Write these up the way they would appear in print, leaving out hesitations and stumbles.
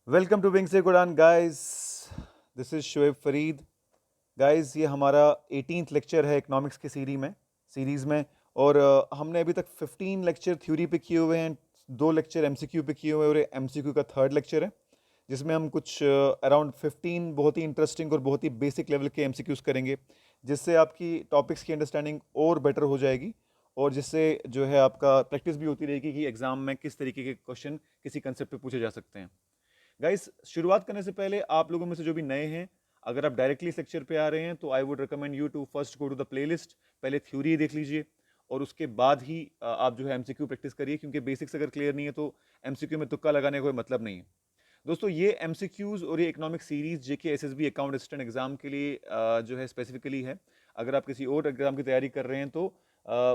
Welcome to विंग से गुडान guys. This is Shoaib Farid. Guys, ये हमारा 18th लेक्चर है इकोनॉमिक्स की सीरीज़ में। और हमने अभी तक 15 लेक्चर थ्योरी पे किए हुए हैं, 2 लेक्चर एमसीक्यू पे किए हुए हैं और एमसीक्यू का थर्ड लेक्चर है जिसमें हम कुछ अराउंड 15 बहुत ही इंटरेस्टिंग और बहुत ही बेसिक लेवल के एमसीक्यूज़ करेंगे, जिससे आपकी टॉपिक्स की अंडरस्टैंडिंग और बेटर हो जाएगी और जिससे जो है आपका प्रैक्टिस भी होती रहेगी कि एग्ज़ाम में किस तरीके के क्वेश्चन किसी कंसेप्ट पे पूछे जा सकते हैं। गाइस, शुरुआत करने से पहले आप लोगों में से जो भी नए हैं, अगर आप डायरेक्टली इस लेक्चर पे आ रहे हैं तो I would recommend you to first go to the playlist. पहले थ्योरी देख लीजिए और उसके बाद ही आप जो है एमसीक्यू प्रैक्टिस करिए, क्योंकि बेसिक्स अगर क्लियर नहीं है तो एमसीक्यू में तुक्का लगाने का कोई मतलब नहीं है। दोस्तों, ये एमसीक्यूज और ये इकोनॉमिक सीरीज जेके एसएसबी अकाउंट असिस्टेंट एग्जाम के लिए जो है स्पेसिफिकली है। अगर आप किसी और एग्जाम की तैयारी कर रहे हैं तो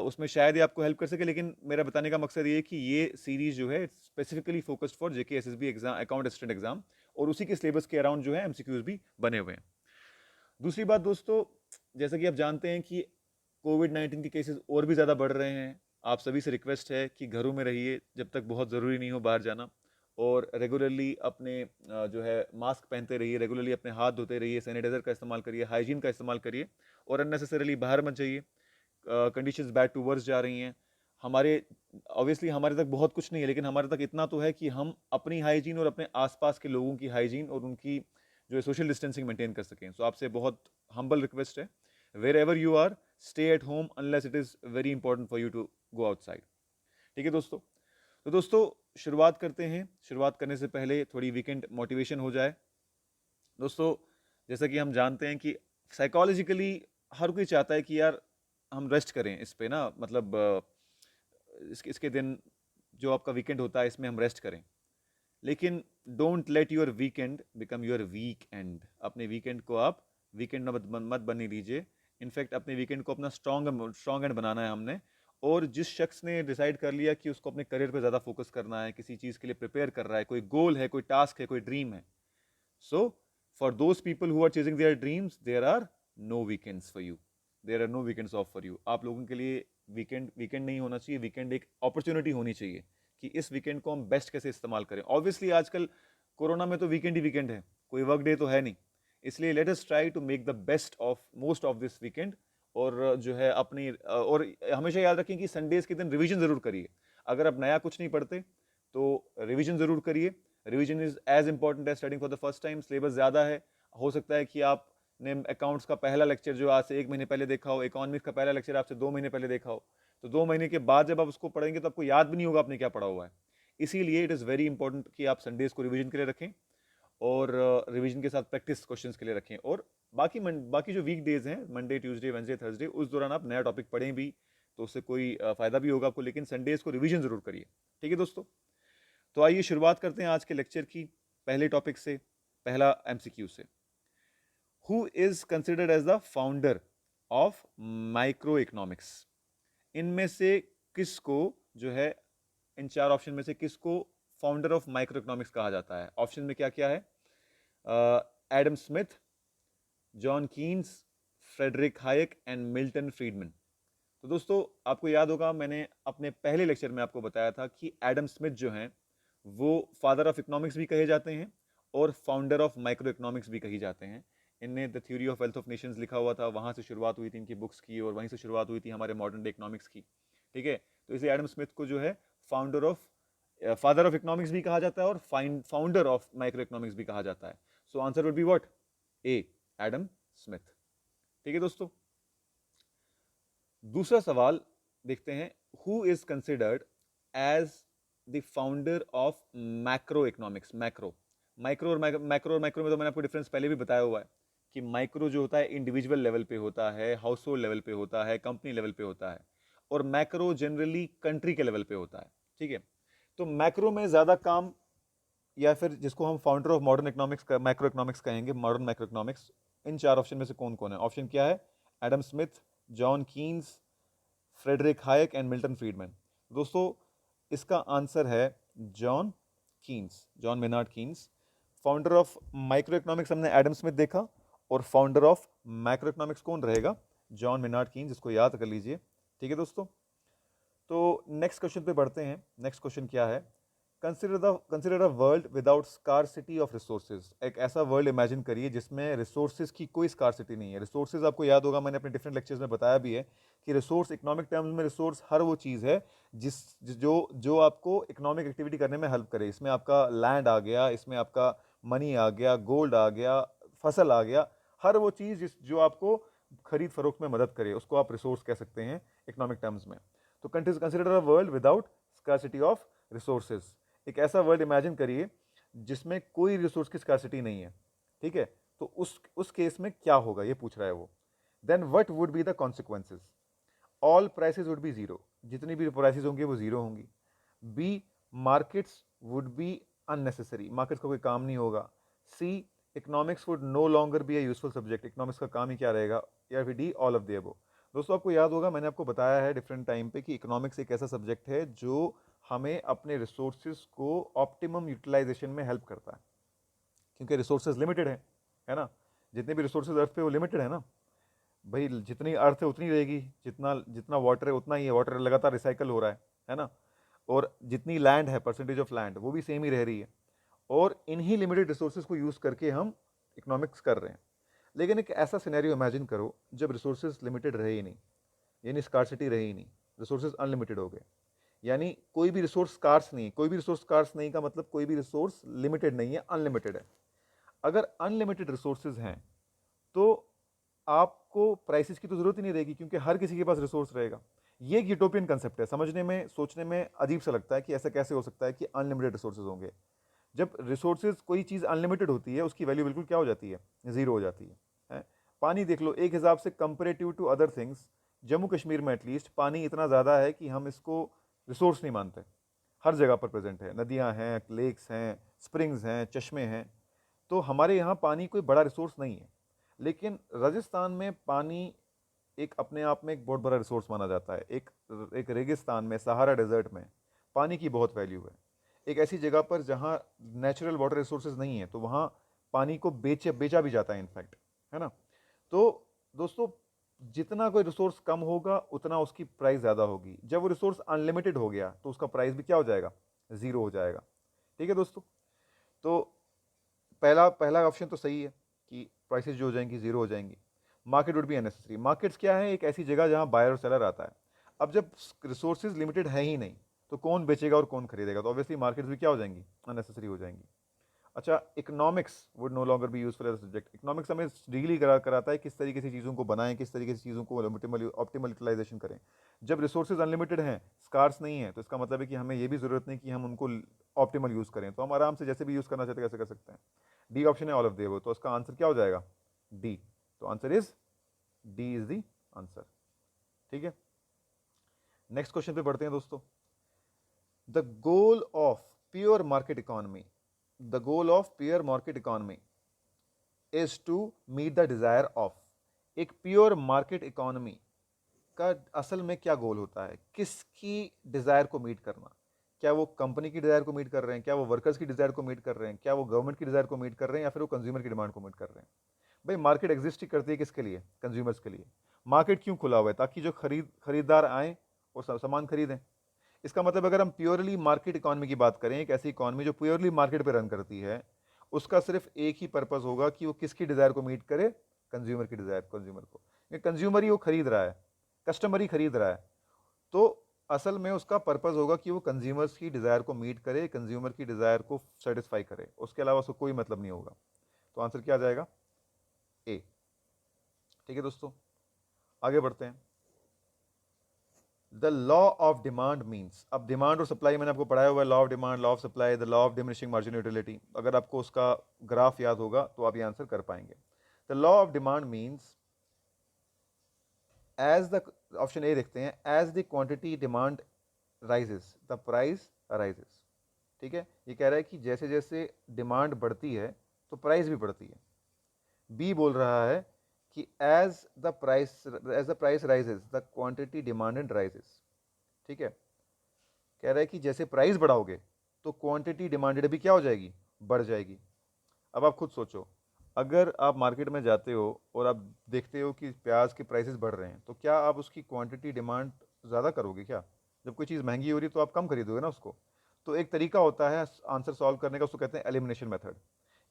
उसमें शायद ये आपको हेल्प कर सके, लेकिन मेरा बताने का मकसद ये है कि ये सीरीज जो है specifically focused for JK SSB exam account assistant exam, और उसी के सिलेबस के अराउंड जो है एमसीक्यूज भी बने हुए हैं। दूसरी बात दोस्तों, जैसा कि आप जानते हैं कि कोविड-19 के केसेस और भी ज़्यादा बढ़ रहे हैं। आप सभी से रिक्वेस्ट है कि घरों में रहिए जब तक बहुत ज़रूरी नहीं हो बाहर जाना, और रेगुलरली अपने जो है मास्क पहनते रहिए, रेगुलरली अपने हाथ धोते रहिए, सैनिटाइजर का इस्तेमाल करिए, हाइजीन का इस्तेमाल करिए और अननेसेसरीली बाहर मत जाइए। कंडीशंस बैड टू वर्स जा रही हैं। हमारे ऑब्वियसली हमारे तक बहुत कुछ नहीं है, लेकिन हमारे तक इतना तो है कि हम अपनी हाइजीन और अपने आसपास के लोगों की हाइजीन और उनकी जो है सोशल डिस्टेंसिंग मेंटेन कर सकें। सो आपसे बहुत हम्बल रिक्वेस्ट है, wherever you are, stay at home unless it is very important for you to go outside. ठीक है दोस्तों? तो दोस्तों, शुरुआत करते हैं। शुरुआत करने से पहले थोड़ी वीकेंड मोटिवेशन हो जाए। दोस्तों, जैसा कि हम जानते हैं कि साइकोलॉजिकली हर कोई चाहता है कि यार हम रेस्ट करें इस पे ना, मतलब इसके दिन जो आपका वीकेंड होता है इसमें हम रेस्ट करें। लेकिन don't let your weekend become your weak end. अपने वीकेंड को आप वीकेंड मत बनने दीजिए। इनफैक्ट अपने वीकेंड को अपना स्ट्रॉन्ग एंड बनाना है हमने। और जिस शख्स ने डिसाइड कर लिया कि उसको अपने करियर पे ज़्यादा फोकस करना है, किसी चीज़ के लिए प्रिपेयर कर रहा है, कोई गोल है, कोई टास्क है, कोई ड्रीम है, so for those people who are chasing their dreams, there are no weekends for you, there are no weekends off for you. आप लोगों के लिए वीकेंड वीकेंड नहीं होना चाहिए, वीकेंड एक अपॉर्चुनिटी होनी चाहिए कि इस वीकेंड को हम बेस्ट कैसे इस्तेमाल करें। ऑब्वियसली आजकल कोरोना में तो वीकेंड ही वीकेंड है, कोई वर्क डे तो है नहीं। इसलिए let us try to make the best of most of this weekend. और जो है अपनी और हमेशा याद रखें कि संडेज के दिन रिवीजन जरूर करिए। अगर आप नया कुछ नहीं पढ़ते तो रिवीजन जरूर करिए। Revision is as important as studying for the first time. Syllabus ज़्यादा है, हो सकता है कि आपने अकाउंट्स का पहला लेक्चर जो आज से 1 महीने पहले देखा हो, इकोनॉमिक्स का पहला लेक्चर आपसे 2 महीने पहले देखा हो, तो 2 महीने के बाद जब आप उसको पढ़ेंगे तो आपको याद भी नहीं होगा आपने क्या पढ़ा हुआ है। इसीलिए इट इज़ वेरी इंपॉर्टेंट कि आप संडेज को रिवीजन के लिए रखें और रिवीजन के साथ प्रैक्टिस क्वेश्चंस के लिए रखें। और बाकी जो वीक डेज हैं, मंडे, ट्यूसडे, वेंसडे, थर्सडे, उस दौरान आप नया टॉपिक पढ़ें भी तो उससे कोई फ़ायदा भी होगा आपको, लेकिन संडेज को रिवीजन ज़रूर करिए। ठीक है दोस्तों? तो आइए शुरुआत करते हैं आज के लेक्चर की पहले टॉपिक से, पहला एमसीक्यू से। Who is considered as the founder of micro economics? इनमें से किसको जो है, इन चार ऑप्शन में से किसको फाउंडर ऑफ माइक्रो इकोनॉमिक्स कहा जाता है? ऑप्शन में क्या क्या है? Adam Smith, John Keynes, Friedrich Hayek and Milton Friedman. तो दोस्तों, आपको याद होगा मैंने अपने पहले लेक्चर में आपको बताया था कि एडम स्मिथ जो हैं वो फादर ऑफ इकोनॉमिक्स भी कहे जाते हैं और फाउंडर ऑफ माइक्रो इकोनॉमिक्स भी कही जाते हैं। इनने the theory of wealth of Nations लिखा हुआ था, वहाँ से शुरुआत हुई थी इनकी बुक्स की और वहीं से शुरुआत हुई थी हमारे मॉडर्न डे इकोनॉमिक्स की। ठीक है? तो इसे एडम स्मिथ को जो है founder of father of economics भी कहा जाता है और फाउंडर ऑफ माइक्रो इकोनॉमिक्स भी कहा जाता है। So answer would be what? A, Adam Smith. ठीक है दोस्तों? दूसरा सवाल देखते हैं। Who is considered as the founder of macro economics? Macro micro और मैक्रो में तो मैंने आपको डिफरेंस पहले भी बताया हुआ है कि माइक्रो जो होता है इंडिविजुअल लेवल पे होता है, हाउस होल्ड लेवल पे होता है, कंपनी लेवल पे होता है, और मैक्रो जनरली कंट्री के लेवल पे होता है। ठीक है? तो मैक्रो में ज्यादा काम, या फिर जिसको हम founder of modern economics macro economics कहेंगे, मॉडर्न मैक्रो इकोनॉमिक्स, इन चार ऑप्शन में से कौन कौन है? ऑप्शन क्या है? Adam Smith, John Keynes, Friedrich Hayek and Milton Friedman. दोस्तों, इसका आंसर है John Keynes, John Maynard Keynes. Founder of micro economics हमने एडम स्मिथ देखा, और फाउंडर ऑफ मैक्रो इकोनॉमिक्स कौन रहेगा? John Maynard Keynes. इसको याद कर लीजिए। ठीक है दोस्तों? तो नेक्स्ट क्वेश्चन पे बढ़ते हैं। नेक्स्ट क्वेश्चन क्या है? Consider a world without scarcity of resources. एक ऐसा वर्ल्ड इमेजिन करिए जिसमें रिसोर्सेज की कोई स्कार्सिटी नहीं है। रिसोर्सेज आपको याद होगा, मैंने अपने डिफरेंट लेक्चर्स में बताया भी है कि रिसोर्स इकोनॉमिक टर्म्स में रिसोर्स हर वो चीज़ है जिस जो जो आपको इकोनॉमिक एक्टिविटी करने में हेल्प करे। इसमें आपका लैंड आ गया, इसमें आपका मनी आ गया, गोल्ड आ गया, फसल आ गया, हर वो चीज़ जो आपको खरीद फरोख्त में मदद करे उसको आप रिसोर्स कह सकते हैं इकोनॉमिक टर्म्स में। तो consider a world without scarcity of resources. एक ऐसा वर्ल्ड इमेजिन करिए जिसमें कोई रिसोर्स की स्कार्सिटी नहीं है, ठीक है। तो उस केस में क्या होगा ये पूछ रहा है वो। Then what would be the consequences? All prices would be zero, जितनी भी प्राइसेस होंगी वो जीरो होंगी। B, markets would be unnecessary, markets का कोई काम नहीं होगा। C, economics would no longer be a useful subject, economics का काम ही क्या रहेगा। या फिर d, all of the above. दोस्तों आपको याद होगा मैंने आपको बताया है डिफरेंट टाइम पे कि इकोनॉमिक्स एक ऐसा सब्जेक्ट है जो हमें अपने रिसोर्सेज को ऑप्टिमम यूटिलाइजेशन में हेल्प करता है, क्योंकि रिसोर्सेज लिमिटेड है ना। जितने भी रिसोर्सेज अर्थ पे वो लिमिटेड है ना भाई, जितनी अर्थ है उतनी रहेगी, जितना जितना वाटर है उतना ही है, वाटर लगातार रिसाइकल हो रहा है ना। और जितनी लैंड है, परसेंटेज ऑफ लैंड, वो भी सेम ही रह रही है। और इन्हीं लिमिटेड रिसोर्सेज को यूज़ करके हम इकोनॉमिक्स कर रहे हैं। लेकिन एक ऐसा सिनेरियो इमेजिन करो जब रिसोर्सेज लिमिटेड रहे ही नहीं, यानी स्कार्सिटी रही ही नहीं, रिसोर्सेज अनलिमिटेड हो गए, यानी कोई भी रिसोर्स स्कार्स नहीं। कोई भी रिसोर्स स्कार्स नहीं का मतलब कोई भी रिसोर्स लिमिटेड नहीं है, अनलिमिटेड है। अगर अनलिमिटेड रिसोर्सेज हैं तो आपको प्राइसेस की तो जरूरत ही नहीं रहेगी, क्योंकि हर किसी के पास रिसोर्स रहेगा। ये एक यूटोपियन कंसेप्ट है, समझने में सोचने में अजीब सा लगता है कि ऐसा कैसे हो सकता है कि अनलिमिटेड रिसोर्सेज होंगे। जब रिसोर्सेज कोई चीज़ अनलिमिटेड होती है उसकी वैल्यू बिल्कुल क्या हो जाती है, जीरो हो जाती है? पानी देख लो, एक हिसाब से comparative to other things, Jammu Kashmir में एटलीस्ट पानी इतना ज़्यादा है कि हम इसको रिसोर्स नहीं मानते। हर जगह पर प्रेजेंट है, नदियाँ हैं, लेक्स हैं, स्प्रिंग्स हैं, चश्मे हैं। तो हमारे यहाँ पानी कोई बड़ा रिसोर्स नहीं है। लेकिन राजस्थान में पानी एक अपने आप में एक बहुत बड़ा रिसोर्स माना जाता है। एक रेगिस्तान में, सहारा डेजर्ट में पानी की बहुत वैल्यू है। एक ऐसी जगह पर जहाँ नेचुरल वाटर रिसोर्सेज नहीं है तो वहाँ पानी को बेचा भी जाता है इनफैक्ट, है ना। तो दोस्तों, जितना कोई रिसोर्स कम होगा उतना उसकी प्राइस ज़्यादा होगी। जब वो रिसोर्स अनलिमिटेड हो गया तो उसका प्राइस भी क्या हो जाएगा, ज़ीरो हो जाएगा। ठीक है दोस्तों, तो पहला पहला ऑप्शन तो सही है कि प्राइसेस जो हो जाएंगी ज़ीरो हो जाएंगी। Market would be unnecessary, markets क्या है, एक ऐसी जगह जहाँ बायर और सेलर आता है। अब जब रिसोर्सेज लिमिटेड है ही नहीं तो कौन बेचेगा और कौन खरीदेगा, तो ऑब्वियसली मार्केट्स भी क्या हो जाएंगी, अननेसेसरी हो जाएंगी। अच्छा, economics would no longer be useful as subject, economics हमें डील कराता है किस तरीके से चीज़ों को बनाएं, किस तरीके से चीज़ों को ऑप्टिमल यूटिलाइजेशन करें। जब रिसोर्सेज अनलिमिटेड हैं, स्कार्स नहीं है, तो इसका मतलब है कि हमें ये भी ज़रूरत नहीं कि हम उनको ऑप्टिमल यूज़ करें, तो हम आराम से जैसे भी यूज़ करना चाहते हैं कैसे कर सकते हैं। डी ऑप्शन है ऑल ऑफ द, तो उसका आंसर क्या हो जाएगा, डी। तो answer is D is the answer. ठीक है, नेक्स्ट क्वेश्चन पे बढ़ते हैं दोस्तों। The goal of pure market economy, the goal of pure market economy is to meet the desire of. एक प्योर मार्केट इकोनॉमी का असल में क्या गोल होता है, किसकी डिजायर को मीट करना। क्या वो कंपनी की डिजायर को मीट कर रहे हैं, क्या वो वर्कर्स की डिजायर को मीट कर रहे हैं, क्या वो गवर्नमेंट की डिजायर को मीट कर रहे हैं, या फिर वो कंज्यूमर की डिमांड को मीट कर रहे हैं। भाई मार्केट एग्जिस्ट ही करती है किसके लिए, कंज्यूमर्स के लिए। मार्केट क्यों खुला हुआ है, ताकि जो खरीदार आए और सामान खरीदें। इसका मतलब अगर हम प्योरली मार्केट इकोनॉमी की बात करें, एक ऐसी इकोनॉमी जो प्योरली मार्केट पे रन करती है, उसका सिर्फ एक ही पर्पस होगा कि वो किसकी डिजायर को मीट करे, कंज्यूमर की डिजायर, कंज्यूमर को। कंज्यूमर ही वो खरीद रहा है, कस्टमर ही खरीद रहा है, तो असल में उसका पर्पस होगा कि वो कंज्यूमर्स की डिजायर को मीट करे, कंज्यूमर की डिजायर को सेटिस्फाई करे, उसके अलावा उसको कोई मतलब नहीं होगा। तो आंसर क्या आ जाएगा, ए। ठीक है दोस्तों, आगे बढ़ते हैं। The law of demand means, अब डिमांड और सप्लाई मैंने आपको पढ़ाया हुआ है, law of demand, law of supply, the law of diminishing marginal utility. अगर आपको उसका ग्राफ याद होगा तो आप ये आंसर कर पाएंगे। The law of demand means as the, option A देखते हैं, as the quantity demand rises the price rises. ठीक है, ये कह रहा है कि जैसे जैसे डिमांड बढ़ती है तो प्राइस भी बढ़ती है। बी बोल रहा है कि as the price rises the quantity demanded rises. ठीक है, कह रहा है कि जैसे प्राइस बढ़ाओगे तो क्वांटिटी डिमांडेड भी क्या हो जाएगी, बढ़ जाएगी। अब आप खुद सोचो, अगर आप मार्केट में जाते हो और आप देखते हो कि प्याज के प्राइसेस बढ़ रहे हैं, तो क्या आप उसकी क्वांटिटी डिमांड ज़्यादा करोगे क्या? जब कोई चीज़ महंगी हो रही है तो आप कम खरीदोगे ना उसको। तो एक तरीका होता है आंसर सॉल्व करने का, उसको कहते हैं एलिमिनेशन मेथड।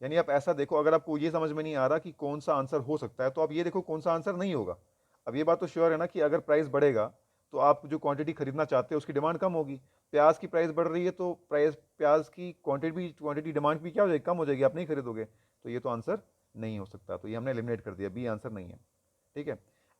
यानी आप ऐसा देखो, अगर आपको ये समझ में नहीं आ रहा कि कौन सा आंसर हो सकता है, तो आप ये देखो कौन सा आंसर नहीं होगा। अब ये बात तो श्योर है ना कि अगर प्राइस बढ़ेगा तो आप जो क्वांटिटी खरीदना चाहते हो उसकी डिमांड कम होगी। प्याज की प्राइस बढ़ रही है तो प्राइस प्याज की क्वांटिटी डिमांड भी क्या हो जाएगी, कम हो जाएगी, आप नहीं खरीदोगे। तो ये तो आंसर नहीं हो सकता, तो ये हमने एलिमिनेट कर दिया, बी आंसर नहीं है। ठीक है।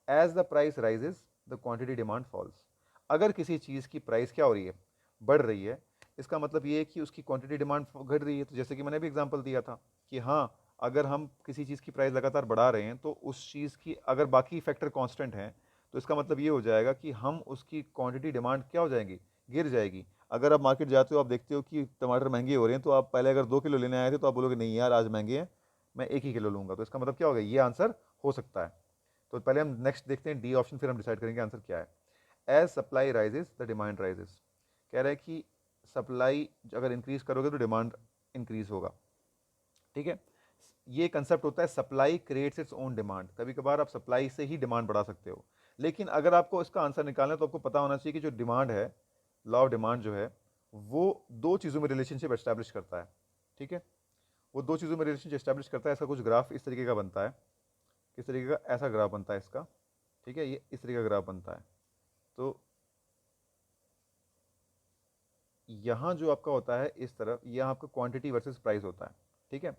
As the price rises the quantity demand falls. अगर किसी चीज़ की प्राइस क्या हो रही है, बढ़ रही है, इसका मतलब ये है कि उसकी क्वांटिटी डिमांड घट रही है। तो जैसे कि मैंने भी एग्जांपल दिया था कि हाँ, अगर हम किसी चीज़ की प्राइस लगातार बढ़ा रहे हैं तो उस चीज़ की अगर बाकी फैक्टर कांस्टेंट हैं तो इसका मतलब ये हो जाएगा कि हम उसकी क्वांटिटी डिमांड क्या हो जाएगी, गिर जाएगी। अगर आप मार्केट जाते हो, आप देखते हो कि टमाटर महंगे हो रहे हैं, तो आप पहले अगर 2 किलो लेने आए थे तो आप बोलोगे नहीं यार आज महंगे हैं, मैं 1 ही किलो लूँगा। तो इसका मतलब क्या होगा, ये आंसर हो सकता है। तो पहले हम नेक्स्ट देखते हैं डी ऑप्शन, फिर हम डिसाइड करेंगे आंसर क्या है। As supply rises the demand rises. कह रहा है कि सप्लाई अगर इंक्रीज करोगे तो डिमांड इंक्रीज होगा। ठीक है। ये कंसेप्ट होता है supply creates its own demand. कभी कभार आप सप्लाई से ही डिमांड बढ़ा सकते हो, लेकिन अगर आपको इसका आंसर निकालना है तो आपको पता होना चाहिए कि जो डिमांड है, लॉ ऑफ डिमांड जो है, वो दो चीज़ों में रिलेशनशिप एस्टैब्लिश करता है। ठीक है। वो दो चीज़ों में रिलेशनशिप एस्टैब्लिश करता है। ऐसा कुछ ग्राफ इस तरीके का बनता है, किस तरीके का, ऐसा ग्राफ बनता है इसका। ठीक है, ये इस तरीके का ग्राफ बनता है। तो यहाँ जो आपका होता है इस तरफ, यहाँ आपका क्वांटिटी वर्सेस प्राइस होता है। ठीक है।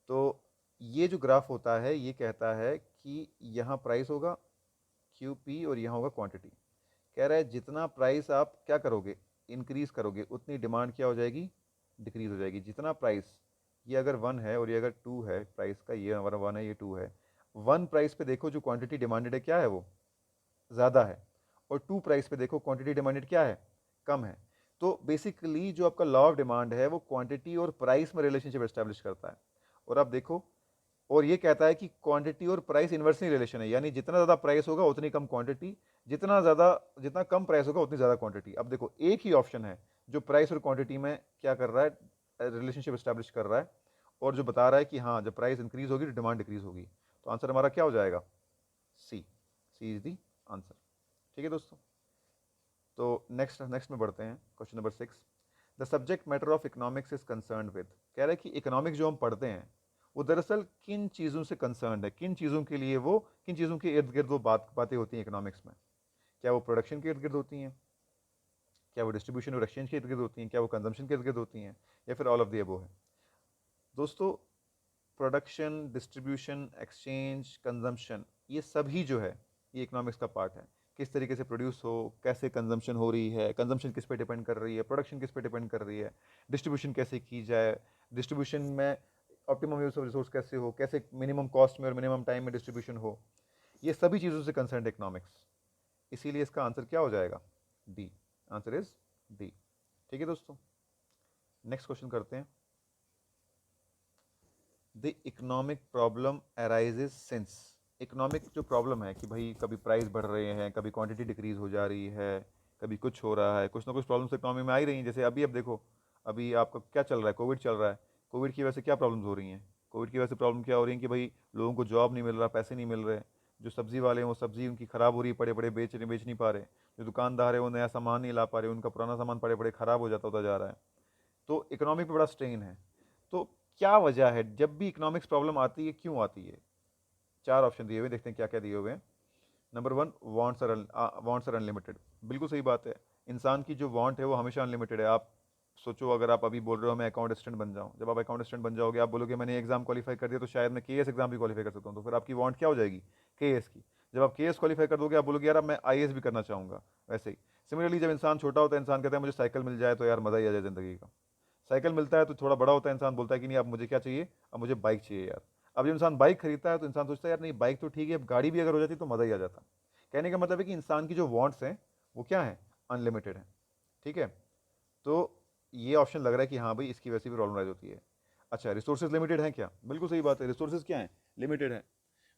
तो ये जो ग्राफ होता है ये कहता है कि यहाँ प्राइस होगा क्यू पी और यहाँ होगा क्वांटिटी। कह रहा है जितना प्राइस आप क्या करोगे, इंक्रीज करोगे, उतनी डिमांड क्या हो जाएगी, डिक्रीज हो जाएगी। जितना प्राइस, ये अगर 1 है और ये अगर 2 है प्राइस का, ये हमारा 1 है ये 2 है, 1 प्राइस पे देखो जो क्वांटिटी डिमांडेड है क्या है, वो ज़्यादा है, और 2 प्राइस पे देखो क्वांटिटी डिमांडेड क्या है, कम है। तो बेसिकली जो आपका लॉ ऑफ डिमांड है वो क्वांटिटी और प्राइस में रिलेशनशिप एस्टैब्लिश करता है। और आप देखो, और ये कहता है कि क्वांटिटी और प्राइस इन्वर्सली रिलेशन है, यानी जितना ज़्यादा प्राइस होगा उतनी कम क्वांटिटी, जितना कम प्राइस होगा उतनी ज़्यादा क्वांटिटी। अब देखो एक ही ऑप्शन है जो प्राइस और क्वांटिटी में क्या कर रहा है, रिलेशनशिप एस्टैब्लिश कर रहा है, और जो बता रहा है कि हाँ जब प्राइस इंक्रीज होगी तो डिमांड डिक्रीज होगी। तो आंसर हमारा क्या हो जाएगा, सी। C is the answer. ठीक है दोस्तों। तो नेक्स्ट नेक्स्ट में बढ़ते हैं, question number 6। The subject matter of economics is concern with. कह रहा है कि इकोनॉमिक्स जो हम पढ़ते हैं वो दरअसल किन चीज़ों से कंसर्न है, किन चीज़ों के लिए वो, किन चीज़ों के इर्द गिर्द वो बातें होती हैं इकोनॉमिक्स में। क्या वो प्रोडक्शन के इर्द गिर्द होती हैं, क्या वो डिस्ट्रीब्यूशन और एक्सचेंज के इर्द गिर्द होती हैं, क्या वो कंजम्पशन के इर्द गिर्द होती हैं, या फिर ऑल ऑफ द अबव है। दोस्तों, प्रोडक्शन, डिस्ट्रीब्यूशन, एक्सचेंज, कंजम्पशन, ये सभी जो है ये इकोनॉमिक्स का पार्ट है। किस तरीके से प्रोड्यूस हो, कैसे कंजम्पशन हो रही है, कंजम्पशन किस पे डिपेंड कर रही है, प्रोडक्शन किस पे डिपेंड कर रही है, डिस्ट्रीब्यूशन कैसे की जाए, डिस्ट्रीब्यूशन में ऑप्टिमम यूज ऑफ रिसोर्स कैसे हो, कैसे मिनिमम कॉस्ट में और मिनिमम टाइम में डिस्ट्रीब्यूशन हो, ये सभी चीज़ों से कंसर्न इकोनॉमिक्स। इसीलिए इसका आंसर क्या हो जाएगा, डी। Answer is D. ठीक है दोस्तों, नेक्स्ट क्वेश्चन करते हैं। The economic problem arises since. Economic जो प्रॉब्लम है कि भाई कभी प्राइस बढ़ रहे हैं, कभी क्वांटिटी डिक्रीज हो जा रही है, कभी कुछ हो रहा है, कुछ ना कुछ प्रॉब्लम्स इकोनॉमी में आ ही रही हैं। जैसे अभी अब देखो, अभी आपका क्या चल रहा है, कोविड चल रहा है। कोविड की वजह से क्या प्रॉब्लम्स हो रही हैं, कोविड की वजह से प्रॉब्लम क्या हो रही है कि भाई लोगों को जॉब नहीं मिल रहा, पैसे नहीं मिल रहे। जो सब्जी वाले हैं वो सब्जी उनकी ख़राब हो रही है, पड़े पड़े बेच नहीं पा रहे। जो दुकानदार है वो नया सामान नहीं ला पा रहे, उनका पुराना सामान पड़े पड़े ख़राब हो जाता होता जा रहा है। तो इकोनॉमी पे बड़ा स्ट्रेन है। तो क्या वजह है, जब भी इकोनॉमिक्स प्रॉब्लम आती है क्यों आती है। 4 ऑप्शन दिए हुए, देखते हैं क्या क्या दिए हुए हैं। Number 1, wants are unlimited. बिल्कुल सही बात है, इंसान की जो वांट है वो हमेशा अनलिमिटेड है। आप सोचो, अगर आप अभी बोल रहे हो मैं अकाउंट असिस्टेंट बन जाऊँ, जब आप अकाउंट असिस्टेंट बन जाओगे आप बोलोगे मैंने एग्जाम क्वालिफाई कर दिया तो शायद मैं केएस एग्जाम भी क्वालिफाई कर सकता हूँ, तो फिर आपकी वांट क्या हो जाएगी, केएस की। जब आप केएस क्वालिफाई कर दोगे आप बोलोगे यार अब मैं आईएएस भी करना चाहूँगा। वैसे ही सिमिलरली जब इंसान छोटा होता है, इंसान कहता है मुझे साइकिल मिल जाए तो यार मज़ा ही आ जाए ज़िंदगी का। साइकिल मिलता है तो थोड़ा बड़ा होता है, इंसान बोलता है कि नहीं अब मुझे क्या चाहिए, अब मुझे बाइक चाहिए यार। अब जब इंसान बाइक खरीदता है तो इंसान सोचता है यार नहीं बाइक तो ठीक है, अब गाड़ी भी अगर हो जाती तो मज़ा ही आ जाता। कहने का मतलब है कि इंसान की जो वांट्स हैं वो क्या है, अनलिमिटेड है। ठीक है। तो ये ऑप्शन लग रहा है कि हाँ भाई इसकी वैसी भी प्रॉब्लम राइज होती है। अच्छा, रिसोर्सेज लिमिटेड हैं क्या, बिल्कुल सही बात है, रिसोर्सेज क्या है, लिमिटेड है।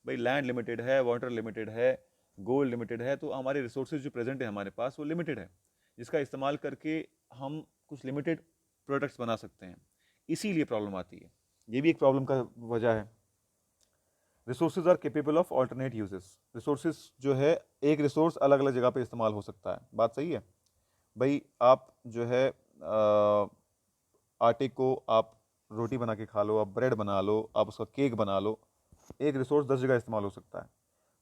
भाई लैंड लिमिटेड है, वाटर लिमिटेड है, गोल्ड लिमिटेड है, तो हमारे रिसोर्सेज जो प्रेजेंट है हमारे पास वो लिमिटेड है, जिसका इस्तेमाल करके हम कुछ लिमिटेड प्रोडक्ट्स बना सकते हैं। इसीलिए प्रॉब्लम आती है, ये भी एक प्रॉब्लम का वजह है। Resources are capable of alternate uses. Resources जो है, एक रिसोर्स अलग अलग जगह पे इस्तेमाल हो सकता है, बात सही है। भाई आप जो है आटे को आप रोटी बना के खा लो, आप ब्रेड बना लो, आप उसका केक बना लो, एक रिसोर्स 10 जगह इस्तेमाल हो सकता है।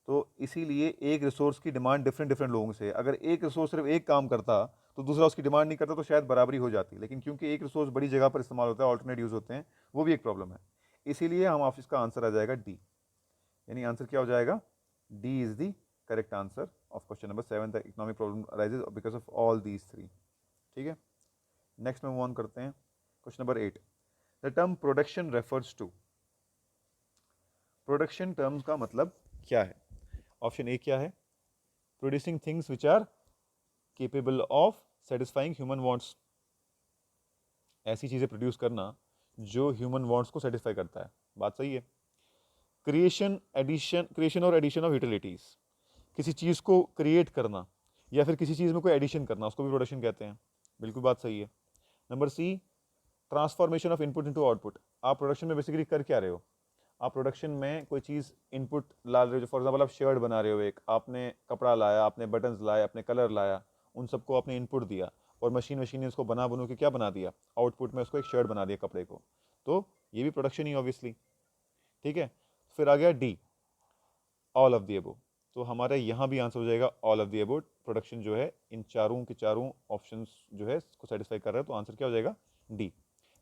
तो इसीलिए एक रिसोर्स की डिमांड डिफरेंट डिफरेंट लोगों से है। अगर एक रिसोर्स सिर्फ एक काम करता तो दूसरा उसकी डिमांड नहीं करता, तो शायद बराबरी हो जाती, लेकिन क्योंकि एक रिसोर्स बड़ी जगह पर इस्तेमाल होता है, ऑल्टरनेट यूज़ होते हैं, वो भी एक प्रॉब्लम है। इसीलिए हम ऑफिस का आंसर आ जाएगा डी, यानी आंसर क्या हो जाएगा, D is the correct answer of question number 7। The economic problem arises because of all these three. ठीक है, नेक्स्ट में मूव ऑन करते हैं। Question number 8, the term production refers to, production terms का मतलब क्या है? ऑप्शन ए क्या है, producing things which are capable of satisfying human wants, ऐसी चीज़ें प्रोड्यूस करना जो ह्यूमन वांट्स को सेटिस्फाई करता है, बात सही है। क्रिएशन और एडिशन ऑफ यूटिलिटीज़, किसी चीज़ को क्रिएट करना या फिर किसी चीज़ में कोई एडिशन करना, उसको भी प्रोडक्शन कहते हैं, बिल्कुल बात सही है। Number C, transformation of input into output, आप प्रोडक्शन में बेसिकली कर क्या रहे हो, आप प्रोडक्शन में कोई चीज़ इनपुट ला रहे हो। फॉर एग्जांपल आप शर्ट बना रहे हो, एक आपने कपड़ा लाया, आपने बटन्स लाए, आपने कलर लाया, उन सबको आपने इनपुट दिया और मशीन ने इसको बनू के क्या बना दिया, आउटपुट में उसको एक शर्ट बना दिया कपड़े को, तो ये भी प्रोडक्शन ही ऑब्वियसली। ठीक है, फिर आ गया D, all of the above, तो हमारा यहाँ भी आंसर हो जाएगा all of the above. Production जो है इन चारों के चारों ऑप्शंस जो है को सेटिस्फाई कर रहा है, तो आंसर क्या हो जाएगा, डी।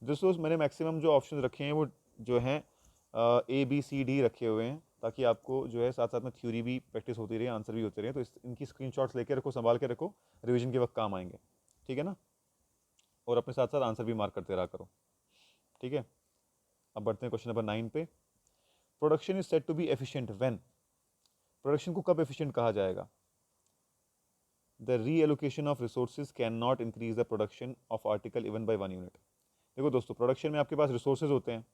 दोस्तों मैंने मैक्सिमम जो ऑप्शन रखे हैं वो जो हैं ए बी सी डी रखे हुए हैं, ताकि आपको जो है साथ साथ में थ्योरी भी प्रैक्टिस होती रहे, आंसर भी होते रहे, तो इनकी स्क्रीनशॉट्स लेके रखो, संभाल के रखो, रिवीजन के वक्त काम आएंगे। ठीक है ना, और अपने साथ साथ आंसर भी मार्क करते रहा करो। ठीक है, अब बढ़ते हैं क्वेश्चन नंबर 9 पे। Production is said to be efficient when, production को कब एफिशिएंट कहा जाएगा, the reallocation of resources can not increase the production of article even by 1 unit. देखो दोस्तों, प्रोडक्शन में आपके पास रिसोर्सेज होते हैं,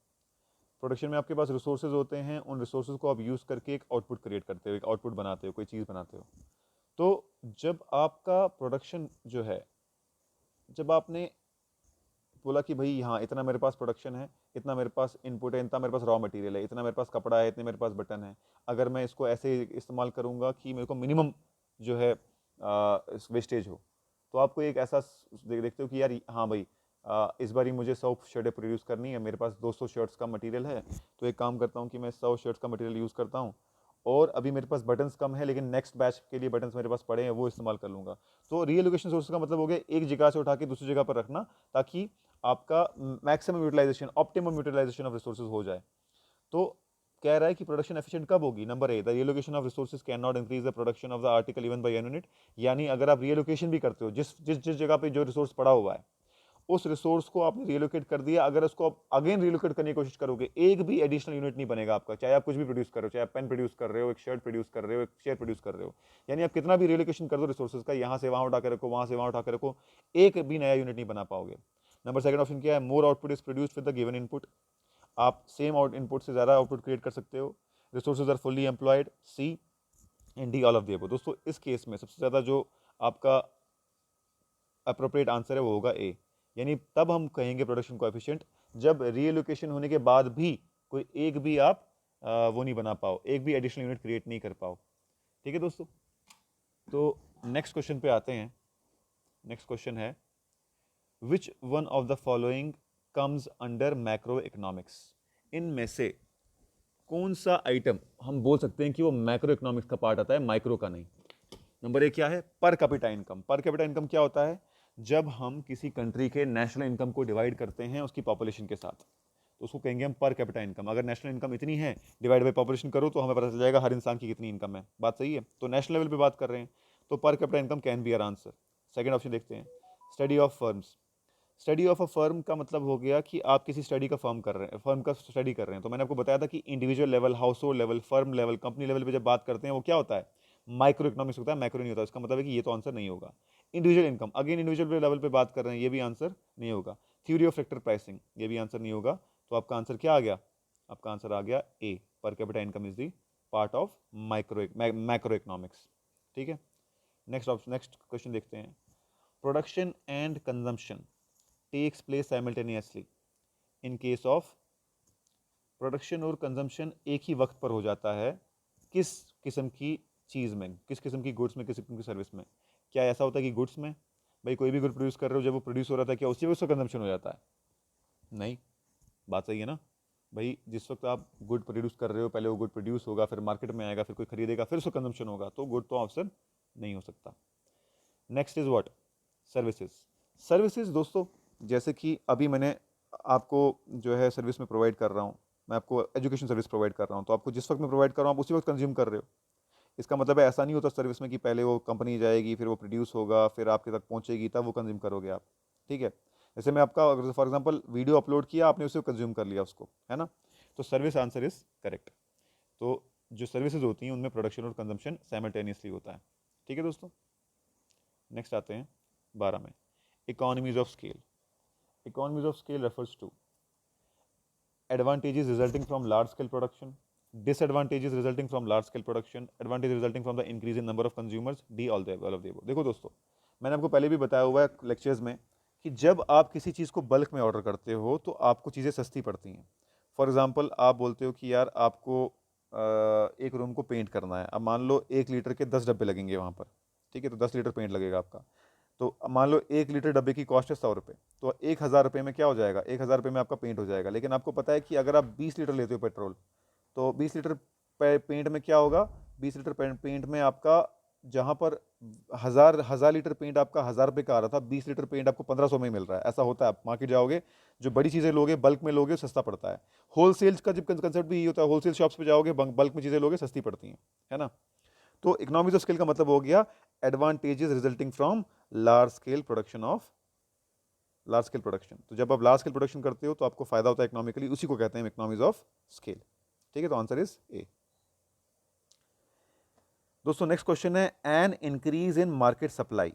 प्रोडक्शन में आपके पास रिसोर्सेज होते हैं, उन रिसोर्सेज को आप यूज़ करके एक आउटपुट क्रिएट करते हो, एक आउटपुट बनाते हो, कोई चीज़ बनाते हो। तो जब आपका प्रोडक्शन जो है, जब आपने बोला कि भाई हाँ इतना मेरे पास प्रोडक्शन है, इतना मेरे पास इनपुट है, इतना मेरे पास रॉ मटेरियल है, इतना मेरे पास कपड़ा है, इतने मेरे पास बटन है, अगर मैं इसको ऐसे इस्तेमाल करूँगा कि मेरे को मिनिमम जो है वेस्टेज हो, तो आपको एक ऐसा देखते हो कि यार हाँ भाई इस बार ही मुझे 100 शर्टें प्रोड्यूस करनी है, मेरे पास 200 शर्ट्स का मटेरियल है, तो एक काम करता हूँ कि मैं 100 शर्ट्स का मटेरियल यूज़ करता हूँ, और अभी मेरे पास बटन्स कम है लेकिन नेक्स्ट बैच के लिए बटन्स मेरे पास पड़े हैं, वो इस्तेमाल कर लूँगा। तो रीएलोकेशन सोर्स का मतलब हो गया एक जगह से उठा के दूसरी जगह पर रखना, ताकि आपका maximum utilization, optimum utilization of resources हो जाए। तो कह रहा है कि प्रोडक्शन एफिशिएंट कब होगी, number A, the relocation of resources can not increase the production of the article even by 1 unit, यानी अगर आप रीलोकेशन भी करते हो, जिस जिस जिस जगह पे जो रिसोर्स पड़ा हुआ है उस रिसोर्स को आपने रिलोकेट कर दिया, अगर उसको आप अगेन रिलोकेट करने की कोशिश करोगे, एक भी एडिशनल यूनिट नहीं बनेगा आपका, चाहे आप कुछ भी प्रोड्यूस कर रहे हो, चाहे आप पेन प्रोड्यूस कर रहे हो, एक शर्ट प्रोड्यूस कर रहे हो, एक चेयर प्रोड्यूस कर रहे हो, यानी आप कितना भी रिलोकेशन कर दो रिसोर्सेज का, यहाँ से वहाँ उठा के रखो, वहाँ से वहाँ उठा के रखो, एक भी नया यूनिट नहीं बना पाओगे। नंबर सेकंड ऑप्शन क्या है, more output is produced with the given input, आप सेम आउट इनपुट से ज़्यादा आउटपुट क्रिएट कर सकते हो, resources are fully employed, c and d all of the above. दोस्तों इस केस में सबसे ज़्यादा जो आपका अप्रोप्रिएट आंसर है वो होगा ए, यानी तब हम कहेंगे प्रोडक्शन कोएफिशिएंट जब रीएलोकेशन होने के बाद भी कोई एक भी आप वो नहीं बना पाओ, एक भी एडिशनल यूनिट क्रिएट नहीं कर पाओ। ठीक है दोस्तों, तो नेक्स्ट क्वेश्चन पे आते हैं। नेक्स्ट क्वेश्चन है, which one of the following comes under macro economics, इनमें से कौन सा आइटम हम बोल सकते हैं कि वो मैक्रो इकोनॉमिक्स का पार्ट आता है, माइक्रो का नहीं। नंबर एक क्या है, पर कैपिटा इनकम। पर कैपिटा इनकम क्या होता है, जब हम किसी कंट्री के नेशनल इनकम को डिवाइड करते हैं उसकी पॉपुलेशन के साथ, तो उसको कहेंगे हम पर कैपिटा इनकम। अगर नेशनल इनकम इतनी है, डिवाइड बाय पॉपुलेशन करो तो हमें पता चल जाएगा हर इंसान की कितनी इनकम है, बात सही है। तो नेशनल लेवल पे बात कर रहे हैं, तो per capita income can be our answer. Second option देखते हैं, study of firms. Study of a firm का मतलब हो गया कि आप किसी स्टडी का फर्म कर रहे हैं, फर्म का स्टडी कर रहे हैं। तो मैंने आपको बताया था कि individual level, house hold level, firm level, company level पे जब बात करते हैं वो क्या होता है, माइक्रो इकोनॉमिक्स होता है, मैक्रो नहीं होता। इसका मतलब है कि ये तो आंसर नहीं होगा। Individual income, again individual level पे बात कर रहे हैं, ये भी आंसर नहीं होगा। थ्योरी ऑफ फैक्टर प्राइसिंग, ये भी आंसर नहीं होगा। तो आपका आंसर क्या आ गया, आपका आंसर आ गया A, per capita income is the part of macro economics. ठीक है, नेक्स्ट क्वेश्चन देखते हैं, production and consumption takes place simultaneously in case of, production और कंजम्पशन एक ही वक्त पर हो जाता है किस किस्म की चीज़ में, किस किस्म की गुड्स में, किस किस्म की सर्विस में। क्या ऐसा होता है कि गुड्स में, भाई कोई भी गुड प्रोड्यूस कर रहे हो, जब वो प्रोड्यूस हो रहा था क्या उसी वक्त उसका कंजम्पशन हो जाता है? नहीं। बात सही है ना भाई? जिस वक्त आप गुड प्रोड्यूस कर रहे हो, पहले वो गुड प्रोड्यूस होगा, फिर मार्केट में आएगा, फिर कोई खरीदेगा, फिर उसका कंजम्पशन होगा, तो गुड तो ऑप्शन नहीं हो सकता। Next is what? Services. Services दोस्तों, जैसे कि अभी मैंने आपको जो है सर्विस में प्रोवाइड कर रहा हूँ, मैं आपको एजुकेशन सर्विस प्रोवाइड कर रहा हूँ, तो आपको जिस वक्त में प्रोवाइड कर रहा हूँ आप उसी वक्त कंज्यूम कर रहे हो। इसका मतलब है ऐसा नहीं होता सर्विस में कि पहले वो कंपनी जाएगी, फिर वो प्रोड्यूस होगा, फिर आपके तक पहुंचेगी, तब वो कंज्यूम करोगे आप। ठीक है? जैसे मैं आपका अगर फॉर एग्जांपल वीडियो अपलोड किया, आपने उसे कंज्यूम कर लिया उसको, है ना? तो सर्विस आंसर इज करेक्ट। तो जो सर्विसेज होती हैं उनमें प्रोडक्शन और कंजम्पशन साइमल्टेनियसली होता है। ठीक है दोस्तों? नेक्स्ट आते हैं 12 में, economies of scale. Economies of scale refers to advantages resulting from large scale production, disadvantages resulting from large scale production, advantage resulting from the increase in number of consumers, d all of the above। देखो दोस्तों, मैंने आपको पहले भी बताया हुआ है lectures में कि जब आप किसी चीज़ को बल्क में ऑर्डर करते हो तो आपको चीज़ें सस्ती पड़ती हैं। फॉर एग्जांपल आप बोलते हो कि यार आपको एक रूम को पेंट करना है, अब मान लो 1 लीटर के 10 डब्बे लगेंगे वहाँ पर। ठीक है? तो 10 लीटर पेंट लगेगा आपका। तो मान लो 1 लीटर डब्बे की कॉस्ट है 100 रुपये, तो 1000 रुपये में क्या हो जाएगा? 1000 रुपये में आपका पेंट हो जाएगा। लेकिन आपको पता है कि अगर आप 20 लीटर लेते हो पेट्रोल, तो 20 लीटर पेंट में क्या होगा? 20 लीटर पेंट में आपका जहाँ पर हजार लीटर पेंट आपका 1000 रुपये का आ रहा था, 20 लीटर पेंट आपको 1500 में मिल रहा है। ऐसा होता है, आप मार्केट जाओगे, जो बड़ी चीज़ें लोगे, बल्क में लोगे, सस्ता पड़ता है। होलसेल का जब कंसेप्ट भी यही होता है, होलसेल शॉप्स पे जाओगे, बल्क में चीज़ें लोगे, सस्ती पड़ती हैं, है ना? तो इकोनॉमिक्स ऑफ स्केल का मतलब हो गया advantages resulting from large scale production of large scale production. तो जब आप लार्ज स्केल प्रोडक्शन करते हो तो आपको फायदा होता है इकोनॉमिकली, उसी को कहते हैं इकोनॉमिक्स ऑफ स्केल। ठीक है? तो आंसर इज ए। दोस्तों नेक्स्ट क्वेश्चन है, N increase in market supply,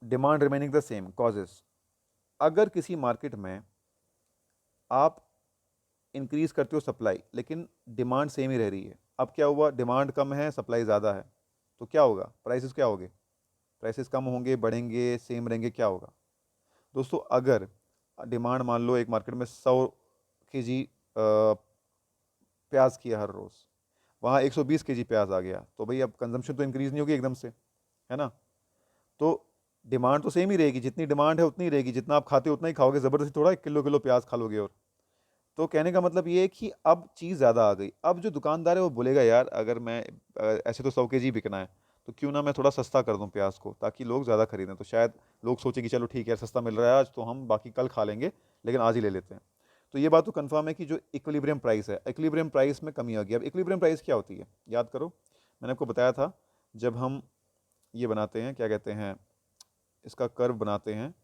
demand remaining the same, causes. अगर किसी मार्केट में आप इंक्रीज करते हो सप्लाई लेकिन डिमांड सेम ही रह रही है, अब क्या हुआ? डिमांड कम है, सप्लाई ज़्यादा है, तो क्या होगा? प्राइसेस क्या होंगे? प्राइसेस कम होंगे, बढ़ेंगे, सेम रहेंगे, क्या होगा? दोस्तों अगर डिमांड मान लो एक मार्केट में 100 kg प्याज की है हर रोज़, वहाँ 120 kg प्याज आ गया, तो भाई अब कंजम्पशन तो इंक्रीज नहीं होगी एकदम से, है ना? तो डिमांड तो सेम ही रहेगी, जितनी डिमांड है उतनी ही रहेगी, जितना आप खाते हो उतना ही खाओगे, ज़बरदस्ती थोड़ा 1 किलो किलो प्याज खा लोगे। और तो कहने का मतलब ये है कि अब चीज़ ज़्यादा आ गई। अब जो दुकानदार है वो बोलेगा यार अगर मैं ऐसे तो 100 kg बिकना है, तो क्यों ना मैं थोड़ा सस्ता कर दूं प्याज को, ताकि लोग ज़्यादा खरीदें। तो शायद लोग सोचे कि चलो ठीक है सस्ता मिल रहा है आज, तो हम बाकी कल खा लेंगे, लेकिन आज ही ले लेते हैं। तो ये बात तो कंफर्म है कि जो इक्विलिब्रियम प्राइस है, इक्विलिब्रियम प्राइस में कमी आ गई। अब इक्विलिब्रियम प्राइस क्या होती है? याद करो, मैंने आपको बताया था, जब हम ये बनाते हैं, क्या कहते हैं, इसका कर्व बनाते हैं,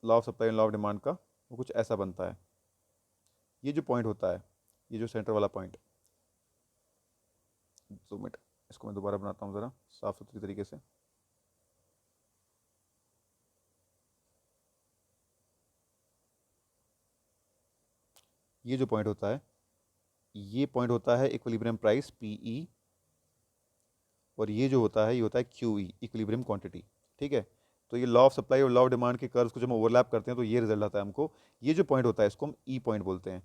law of supply and law of demand का, वो कुछ ऐसा बनता है। ये जो पॉइंट होता है, ये जो सेंटर वाला पॉइंट, 2 मिनट, इसको मैं दोबारा बनाता हूँ ज़रा साफ सुथरी तरीके से। ये जो पॉइंट होता है, ये पॉइंट होता है इक्विलिब्रियम प्राइस पीई, और ये जो होता है ये होता है क्यूई, इक्विलिब्रियम क्वांटिटी। ठीक है? तो ये लॉ ऑफ सप्लाई और लॉ ऑफ डिमांड के कर्व्स को जब हम ओवरलैप करते हैं तो ये रिजल्ट आता है हमको। ये जो पॉइंट होता है इसको हम ई पॉइंट बोलते हैं।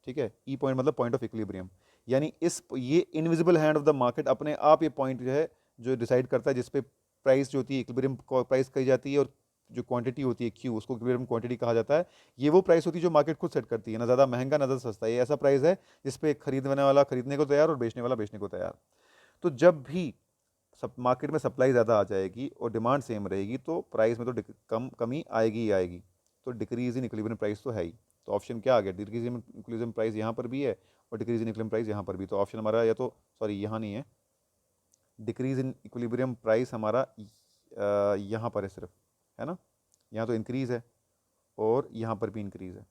ठीक है? ई पॉइंट मतलब पॉइंट ऑफ इक्विलिब्रियम, यानी ये invisible hand of the market अपने आप ये पॉइंट जो है जो डिसाइड करता है, जिसपे प्राइस जो होती है इक्विलिब्रियम प्राइस कही जाती है, और जो क्वांटिटी होती है क्यू, उसको इक्विलिब्रियम क्वांटिटी कहा जाता है। ये वो प्राइस होती है जो मार्केट खुद सेट करती है, ना ज़्यादा महंगा ना ज़्यादा सस्ता। ये ऐसा प्राइस है जिसपे खरीदने वाला खरीदने को तैयार और बेचने वाला बेचने को तैयार। तो जब भी सब मार्केट में सप्लाई ज़्यादा आ जाएगी और डिमांड सेम रहेगी, तो प्राइस में तो कमी आएगी ही आएगी। तो डिक्रीज इन इक्विलिब्रियम प्राइस तो है ही। तो ऑप्शन क्या आ गया? डिक्रीज इन इक्विलिब्रियम प्राइस यहाँ पर भी है और डिक्रीज इन इक्विलिब्रियम प्राइस यहाँ पर भी। तो ऑप्शन हमारा या तो, सॉरी यहाँ नहीं है, डिक्रीज इन इक्विलिब्रियम प्राइस हमारा यहाँ पर है सिर्फ, है ना? यहाँ तो इंक्रीज़ है और यहाँ पर भी इंक्रीज़ है।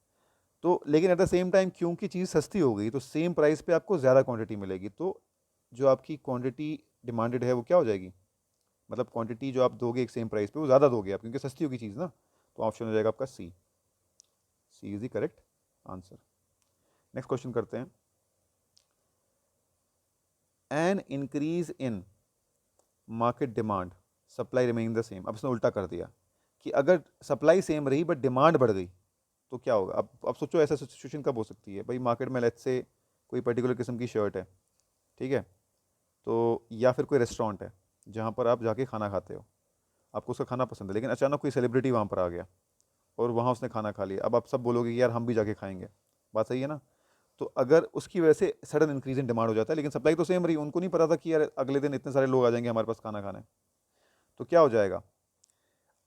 तो लेकिन एट द सेम टाइम क्योंकि चीज़ सस्ती हो गई तो सेम प्राइस पे आपको ज़्यादा क्वांटिटी मिलेगी, तो जो आपकी क्वांटिटी डिमांडेड है वो क्या हो जाएगी? मतलब क्वांटिटी जो आप दोगे एक सेम प्राइस पे वो ज़्यादा दोगे आप, क्योंकि सस्ती होगी चीज़ ना। तो ऑप्शन हो जाएगा आपका c. C is the correct answer. Next question करते हैं, an increase in market demand, supply remaining the same. अब इसने उल्टा कर दिया कि अगर सप्लाई सेम रही बट डिमांड बढ़ गई तो क्या होगा? अब सोचो ऐसा सिचुएशन कब हो सकती है भाई? मार्केट में लेट्स से कोई पर्टिकुलर किस्म की शर्ट है, ठीक है, तो या फिर कोई रेस्टोरेंट है जहाँ पर आप जाके खाना खाते हो, आपको उसका खाना पसंद है, लेकिन अचानक कोई सेलिब्रिटी वहाँ पर आ गया और वहाँ उसने खाना खा लिया। अब आप सब बोलोगे कि यार हम भी जाके खाएंगे, बात सही है ना। तो अगर उसकी वजह से सडन इंक्रीज इन डिमांड हो जाता है, लेकिन सप्लाई तो सेम रही, उनको नहीं पता था कि यार अगले दिन इतने सारे लोग आ जाएंगे हमारे पास खाना खाने, तो क्या हो जाएगा।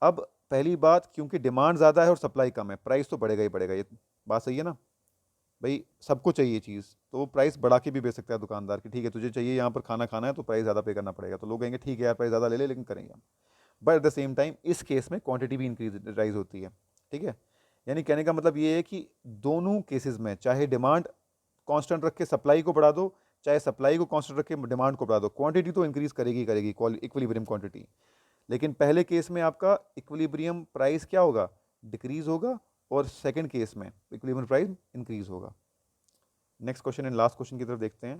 अब पहली बात, क्योंकि डिमांड ज़्यादा है और सप्लाई कम है, प्राइस तो बढ़ेगा ही बढ़ेगा, ये बात सही है ना भाई। सबको चाहिए चीज़, तो वो प्राइस बढ़ा के भी बेच सकता है दुकानदार कि ठीक है तुझे चाहिए यहाँ पर खाना खाना है तो प्राइस ज़्यादा पे करना पड़ेगा, तो लोग कहेंगे ठीक है यार प्राइस ज़्यादा ले ले, लेकिन करेंगे हम। But at the same time इस केस में क्वांटिटी भी इंक्रीज राइज होती है, ठीक है। यानी कहने का मतलब ये है कि दोनों केसेस में चाहे डिमांड कांस्टेंट रख के सप्लाई को बढ़ा दो, चाहे सप्लाई को कांस्टेंट रख के डिमांड को बढ़ा दो, क्वांटिटी तो इंक्रीज करेगी करेगी, इक्विलिब्रियम क्वांटिटी। लेकिन पहले केस में आपका इक्विलिब्रियम प्राइस क्या होगा, डिक्रीज होगा, और सेकंड केस में इक्विलिब्रियम प्राइस इंक्रीज होगा। Next question and last question की तरफ देखते हैं।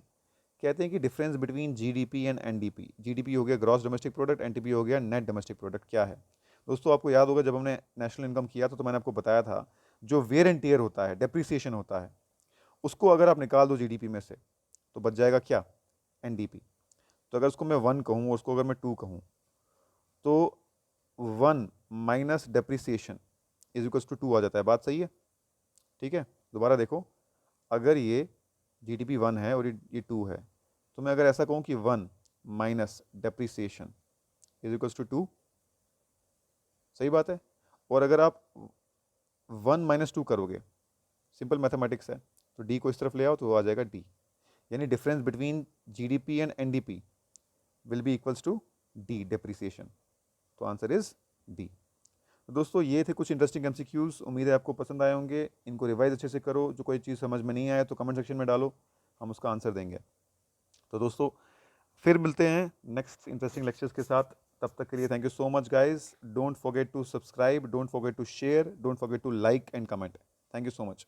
कहते हैं कि difference between GDP and NDP. GDP हो गया ग्रॉस डोमेस्टिक प्रोडक्ट, एनडीपी हो गया नेट डोमेस्टिक प्रोडक्ट, क्या है। दोस्तों आपको याद होगा जब हमने नेशनल इनकम किया था तो मैंने आपको बताया था जो वेयर एंड टेयर होता है, डेप्रिसिएशन होता है, उसको अगर आप निकाल दो जीडीपी में से तो बच जाएगा क्या, एनडीपी। तो अगर उसको मैं 1 कहूँ और उसको अगर मैं 2 कहूँ तो 1 minus depreciation is equals to 2 आ जाता है, बात सही है। ठीक है, दोबारा देखो, अगर ये जीडीपी 1 है और ये 2 है, तो मैं अगर ऐसा कहूँ कि 1 minus depreciation is equals to 2, सही बात है। और अगर आप 1 माइनस 2 करोगे, सिंपल मैथमेटिक्स है, तो डी को इस तरफ ले आओ तो वो आ जाएगा डी, यानी difference between GDP and NDP will be equals to D, depreciation. तो आंसर इज डी। दोस्तों ये थे कुछ इंटरेस्टिंग एमसीक्यूज, उम्मीद है आपको पसंद आए होंगे। इनको रिवाइज अच्छे से करो, जो कोई चीज़ समझ में नहीं आए तो कमेंट सेक्शन में डालो, हम उसका आंसर देंगे। तो दोस्तों फिर मिलते हैं नेक्स्ट इंटरेस्टिंग लेक्चर्स के साथ, तब तक के लिए thank you so much guys. Don't forget to subscribe, don't forget to share, don't forget to like and comment. Thank you so much.